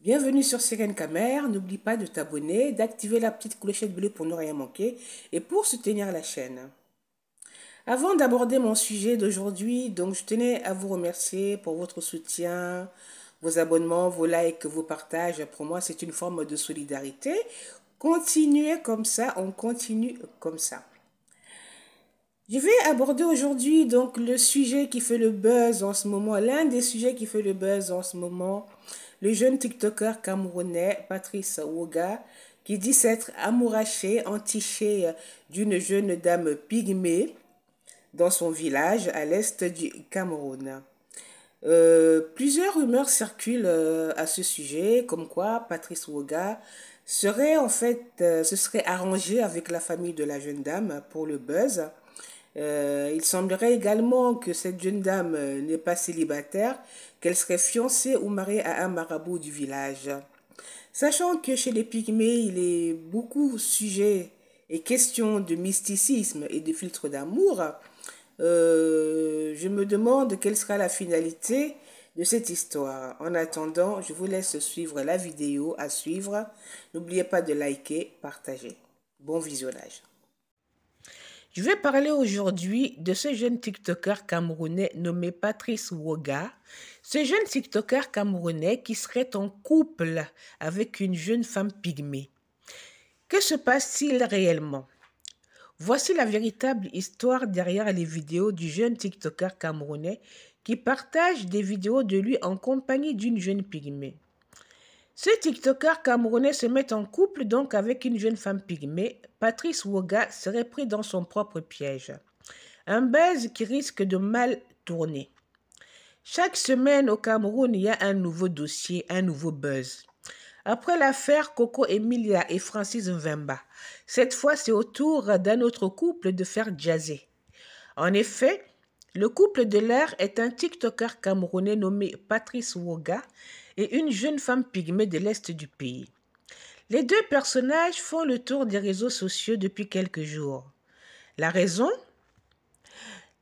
Bienvenue sur Sirène Camer. N'oublie pas de t'abonner, d'activer la petite clochette bleue pour ne rien manquer et pour soutenir la chaîne. Avant d'aborder mon sujet d'aujourd'hui, donc je tenais à vous remercier pour votre soutien, vos abonnements, vos likes, vos partages. Pour moi, c'est une forme de solidarité. Continuez comme ça, on continue comme ça. Je vais aborder aujourd'hui donc le sujet qui fait le buzz en ce moment, l'un des sujets qui fait le buzz en ce moment, le jeune TikToker camerounais Patrice Woga qui dit s'être amouraché, entiché d'une jeune dame pygmée dans son village à l'est du Cameroun. Plusieurs rumeurs circulent à ce sujet, comme quoi Patrice Woga se serait arrangé avec la famille de la jeune dame pour le buzz. Il semblerait également que cette jeune dame n'est pas célibataire, qu'elle serait fiancée ou mariée à un marabout du village. Sachant que chez les Pygmées, il est beaucoup sujet et question de mysticisme et de filtre d'amour, je me demande quelle sera la finalité de cette histoire. En attendant, je vous laisse suivre la vidéo à suivre. N'oubliez pas de liker, partager. Bon visionnage. Je vais parler aujourd'hui de ce jeune TikToker camerounais nommé Patrice Woga. Ce jeune TikToker camerounais qui serait en couple avec une jeune femme pygmée. Que se passe-t-il réellement? Voici la véritable histoire derrière les vidéos du jeune TikToker camerounais qui partage des vidéos de lui en compagnie d'une jeune pygmée. Ce TikToker camerounais se met en couple donc avec une jeune femme pygmée. Patrice Woga serait pris dans son propre piège. Un buzz qui risque de mal tourner. Chaque semaine au Cameroun, il y a un nouveau dossier, un nouveau buzz. Après l'affaire Coco Emilia et Francis Mvemba, cette fois c'est au tour d'un autre couple de faire jazzer. En effet, le couple de l'air est un TikToker camerounais nommé Patrice Woga et une jeune femme pygmée de l'est du pays. Les deux personnages font le tour des réseaux sociaux depuis quelques jours. La raison?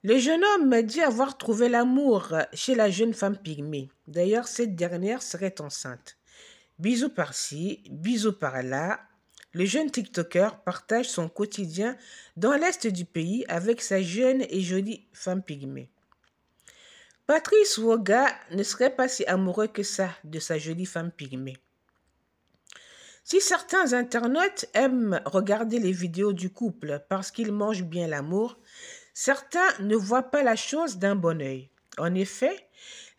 Le jeune homme dit avoir trouvé l'amour chez la jeune femme pygmée. D'ailleurs, cette dernière serait enceinte. Bisous par-ci, bisous par-là. Le jeune TikToker partage son quotidien dans l'est du pays avec sa jeune et jolie femme pygmée. Patrice Woga ne serait pas si amoureux que ça de sa jolie femme pygmée. Si certains internautes aiment regarder les vidéos du couple parce qu'ils mangent bien l'amour, certains ne voient pas la chose d'un bon œil. En effet,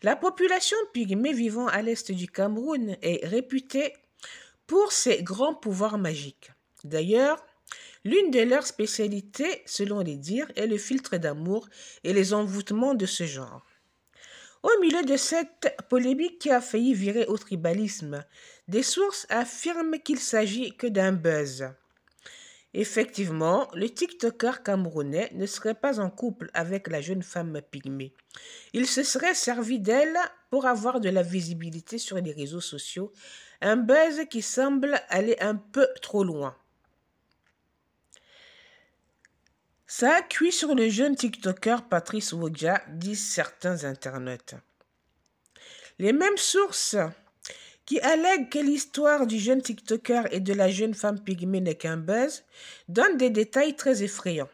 la population pygmée vivant à l'est du Cameroun est réputée pour ses grands pouvoirs magiques. D'ailleurs, l'une de leurs spécialités, selon les dires, est le filtre d'amour et les envoûtements de ce genre. Au milieu de cette polémique qui a failli virer au tribalisme, des sources affirment qu'il s'agit que d'un buzz. Effectivement, le TikToker camerounais ne serait pas en couple avec la jeune femme pygmée. Il se serait servi d'elle pour avoir de la visibilité sur les réseaux sociaux, un buzz qui semble aller un peu trop loin. Ça a cuit sur le jeune TikToker Patrice Woga, disent certains internautes. Les mêmes sources qui allèguent que l'histoire du jeune TikToker et de la jeune femme pygmée n'est qu'un buzz, donnent des détails très effrayants.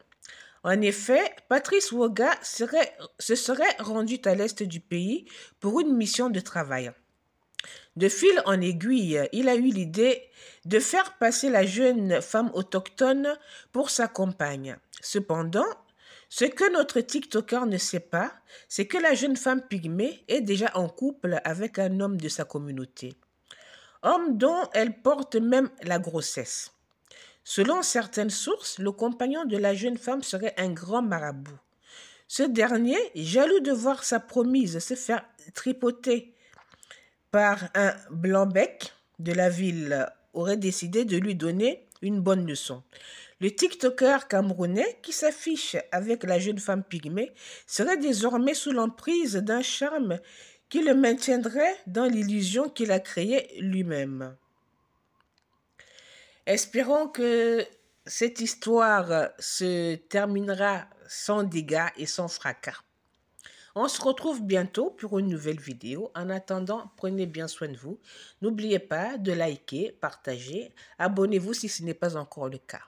En effet, Patrice Woga se serait rendu à l'est du pays pour une mission de travail. De fil en aiguille, il a eu l'idée de faire passer la jeune femme autochtone pour sa compagne. Cependant, ce que notre TikToker ne sait pas, c'est que la jeune femme pygmée est déjà en couple avec un homme de sa communauté. Homme dont elle porte même la grossesse. Selon certaines sources, le compagnon de la jeune femme serait un grand marabout. Ce dernier, jaloux de voir sa promise se faire tripoter par un blanc-bec de la ville, aurait décidé de lui donner une bonne leçon. Le TikToker camerounais qui s'affiche avec la jeune femme pygmée serait désormais sous l'emprise d'un charme qui le maintiendrait dans l'illusion qu'il a créée lui-même. Espérons que cette histoire se terminera sans dégâts et sans fracas. On se retrouve bientôt pour une nouvelle vidéo. En attendant, prenez bien soin de vous. N'oubliez pas de liker, partager, abonnez-vous si ce n'est pas encore le cas.